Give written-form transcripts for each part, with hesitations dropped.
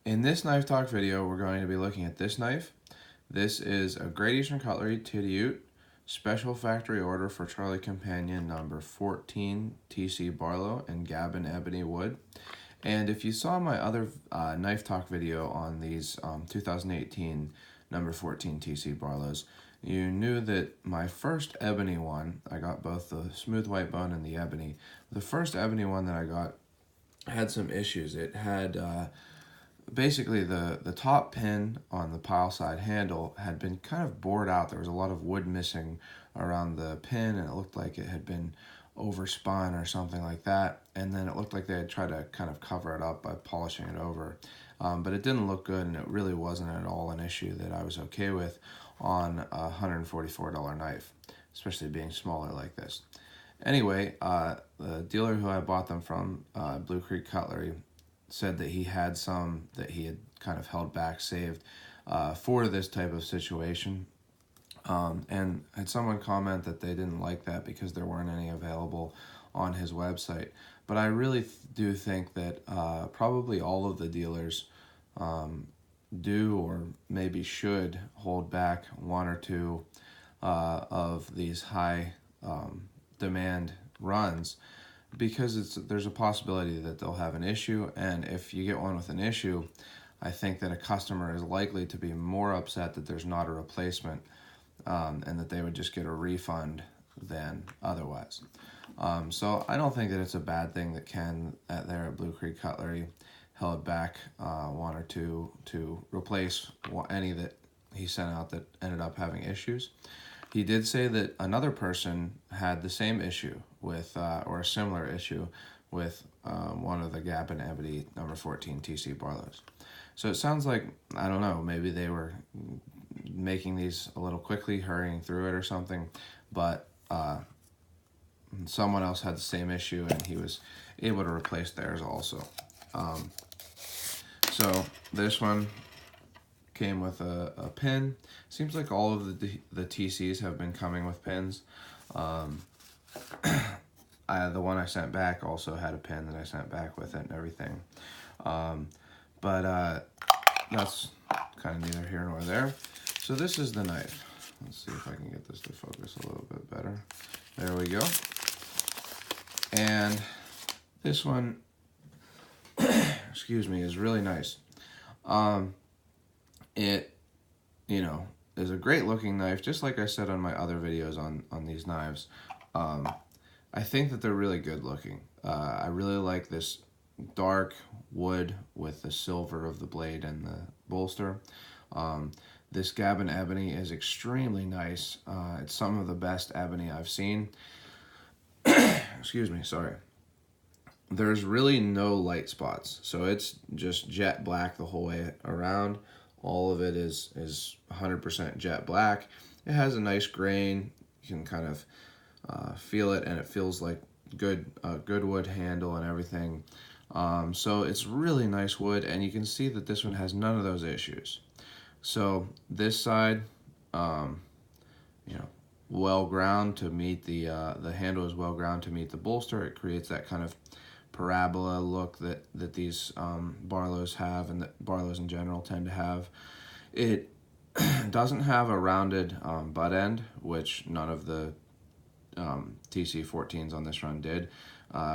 In this knife talk video, we're going to be looking at this knife. This is a Great Eastern Cutlery Titty special factory order for Charlie Companion number 14 TC Barlow and Gabon Ebony wood. And if you saw my other knife talk video on these 2018 number 14 TC Barlows, you knew that my first ebony one, I got both the smooth white bone and the ebony. The first ebony one that I got had some issues. It had basically the top pin on the pile side handle had been kind of bored out. There was a lot of wood missing around the pin, and it looked like it had been overspun or something like that. And then it looked like they had tried to kind of cover it up by polishing it over. But it didn't look good, and it really wasn't at all an issue that I was okay with on a $144 knife, especially being smaller like this. Anyway, the dealer who I bought them from, Blue Creek Cutlery, said that he had some that he had kind of held back, saved for this type of situation. And had someone comment that they didn't like that because there weren't any available on his website. But I really do think that probably all of the dealers do or maybe should hold back one or two of these high demand runs, because there's a possibility that they'll have an issue, and if you get one with an issue, I think that a customer is likely to be more upset that there's not a replacement and that they would just get a refund than otherwise. So I don't think that it's a bad thing that Ken there at Blue Creek Cutlery held back one or two to replace any that he sent out that ended up having issues. He did say that another person had the same issue with, or a similar issue with one of the Gabon Ebony number 14 TC Barlows. So it sounds like, I don't know, maybe they were making these a little quickly, hurrying through it or something, but someone else had the same issue and he was able to replace theirs also. So this one came with a pin. Seems like all of the TCs have been coming with pins. The one I sent back also had a pin that I sent back with it and everything. But that's kind of neither here nor there. So this is the knife. Let's see if I can get this to focus a little bit better. There we go. And this one, excuse me, is really nice. It, is a great looking knife, just like I said on my other videos on these knives. I think that they're really good looking. I really like this dark wood with the silver of the blade and the bolster. This Gabon Ebony is extremely nice. It's some of the best ebony I've seen. Excuse me, sorry. There's really no light spots, so it's just jet black the whole way around. All of it is 100% jet black. It has a nice grain. You can kind of feel it, and it feels like good wood handle and everything. So it's really nice wood, and you can see that this one has none of those issues. So this side, well ground to meet the handle is well ground to meet the bolster. It creates that kind of parabola look that these Barlows have, and that Barlows in general tend to have. It doesn't have a rounded butt end, which none of the TC14s on this run did,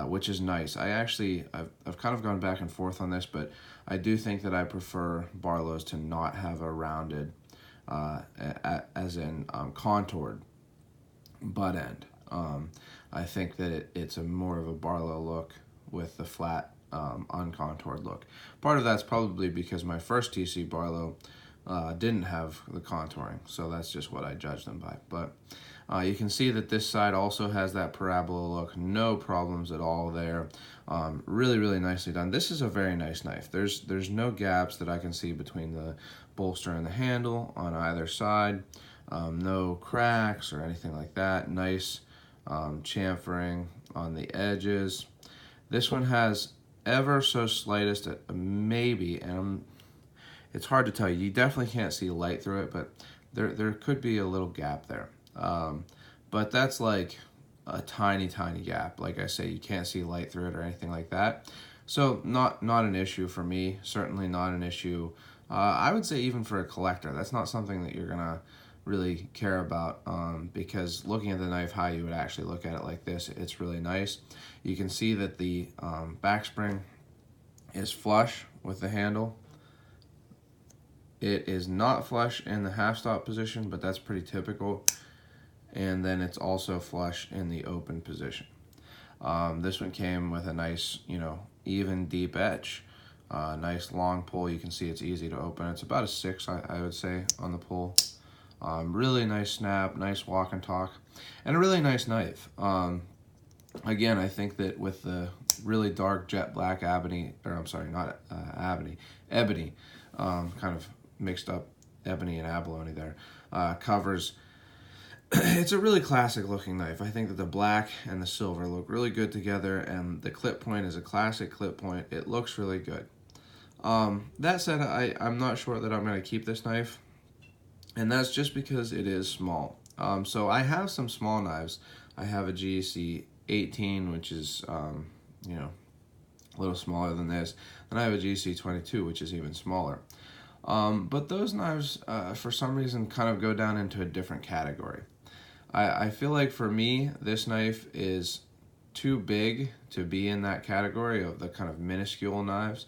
which is nice. I've kind of gone back and forth on this, but I do think that I prefer Barlows to not have a rounded, as in contoured butt end. I think that it's a more of a Barlow look with the flat, uncontoured look. Part of that's probably because my first TC Barlow didn't have the contouring, so that's just what I judged them by. But you can see that this side also has that parabola look. No problems at all there. Really, really nicely done. This is a very nice knife. There's no gaps that I can see between the bolster and the handle on either side. No cracks or anything like that. Nice chamfering on the edges. This one has ever so slightest maybe, and it's hard to tell. You definitely can't see light through it, but there could be a little gap there. But that's like a tiny gap. Like I say, you can't see light through it or anything like that. So not an issue for me, certainly not an issue. I would say even for a collector, that's not something that you're gonna really care about, because looking at the knife how you would actually look at it like this, it's really nice. You can see that the back spring is flush with the handle. It is not flush in the half stop position, but that's pretty typical. And then it's also flush in the open position. This one came with a nice, even deep edge. Nice long pull. You can see it's easy to open. It's about a 6, I would say, on the pull. Really nice snap, nice walk and talk, and a really nice knife. Again, I think that with the really dark jet black ebony, or I'm sorry, not ebony, kind of mixed up ebony and abalone there, covers. It's a really classic looking knife. I think that the black and the silver look really good together, and the clip point is a classic clip point. It looks really good. That said, I'm not sure that I'm going to keep this knife, and that's just because it is small. So I have some small knives. I have a GEC 18, which is, a little smaller than this. Then I have a GEC 22, which is even smaller. But those knives, for some reason, kind of go down into a different category. I feel like for me, this knife is too big to be in that category of the kind of minuscule knives,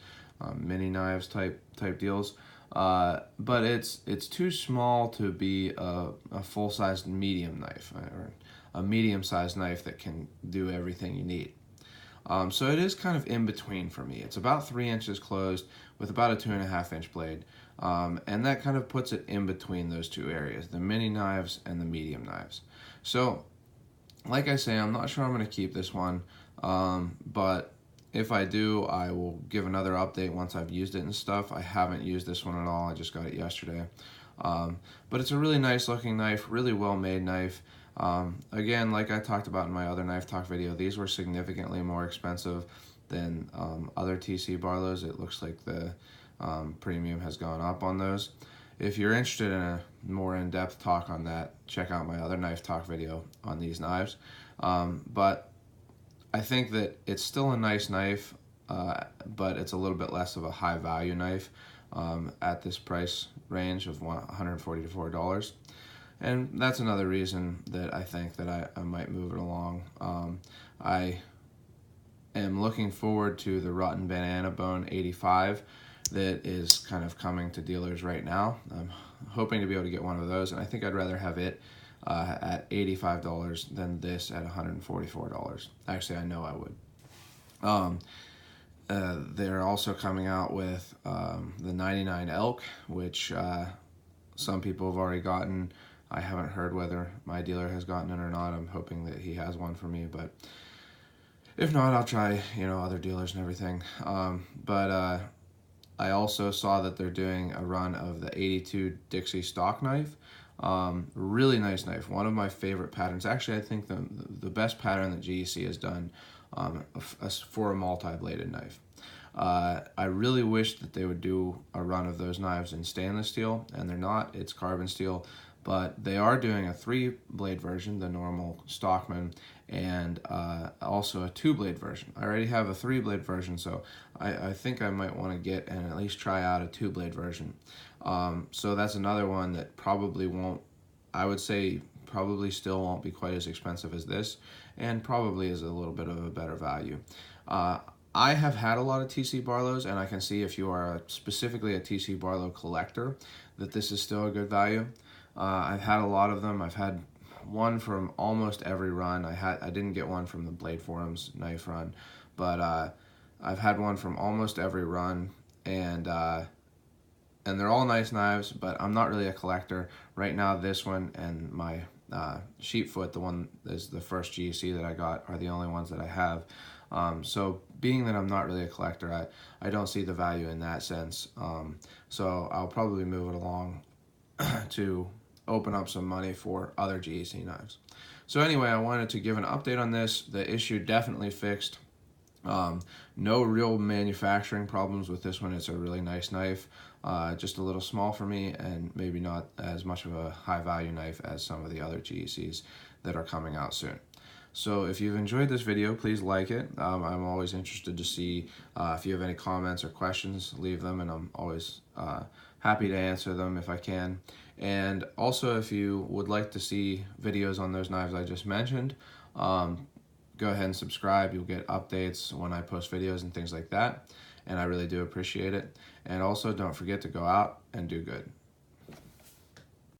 mini knives type deals. But it's too small to be a full-sized medium knife, or a medium-sized knife that can do everything you need. So it is kind of in between for me. It's about 3 inches closed with about a 2.5-inch blade. And that kind of puts it in between those two areas, the mini knives and the medium knives. So, like I say, I'm not sure I'm going to keep this one, but if I do, I will give another update once I've used it and stuff. I haven't used this one at all. I just got it yesterday. But it's a really nice looking knife, really well made knife. Again, like I talked about in my other knife talk video, these were significantly more expensive than other TC Barlows. It looks like the premium has gone up on those. If you're interested in a more in-depth talk on that, check out my other knife talk video on these knives. But I think that it's still a nice knife, but it's a little bit less of a high value knife at this price range of $140 to $4. And that's another reason that I think that I might move it along. I am looking forward to the Rotten Banana Bone 85 that is kind of coming to dealers right now. I'm hoping to be able to get one of those, and I think I'd rather have it at $85 than this at $144. Actually, I know I would. They're also coming out with the 99 Elk, which some people have already gotten. I haven't heard whether my dealer has gotten it or not. I'm hoping that he has one for me, but if not, I'll try, other dealers and everything. But I also saw that they're doing a run of the 82 Dixie stock knife. Really nice knife. One of my favorite patterns. Actually, I think the best pattern that GEC has done for a multi-bladed knife. I really wish that they would do a run of those knives in stainless steel, and they're not. It's carbon steel. But they are doing a 3-blade version, the normal Stockman, and also a 2-blade version. I already have a 3-blade version, so I think I might want to get and at least try out a 2-blade version. So that's another one that probably won't, I would say probably still won't be quite as expensive as this, and probably is a little bit of a better value. I have had a lot of TC Barlows, and I can see if you are specifically a TC Barlow collector that this is still a good value. I've had a lot of them. I've had one from almost every run. I didn't get one from the Blade Forums knife run, but I've had one from almost every run, and they're all nice knives, but I'm not really a collector. Right now, this one and my Sheepfoot, the one is the first GEC that I got, are the only ones that I have. So being that I'm not really a collector, I don't see the value in that sense. So I'll probably move it along to open up some money for other GEC knives. So anyway, I wanted to give an update on this. The issue definitely fixed. No real manufacturing problems with this one. It's a really nice knife, just a little small for me, and maybe not as much of a high value knife as some of the other GECs that are coming out soon. So if you've enjoyed this video, please like it. I'm always interested to see if you have any comments or questions, leave them, and I'm always happy to answer them if I can. And also, if you would like to see videos on those knives I just mentioned, go ahead and subscribe. You'll get updates when I post videos and things like that, and I really do appreciate it. And also, don't forget to go out and do good.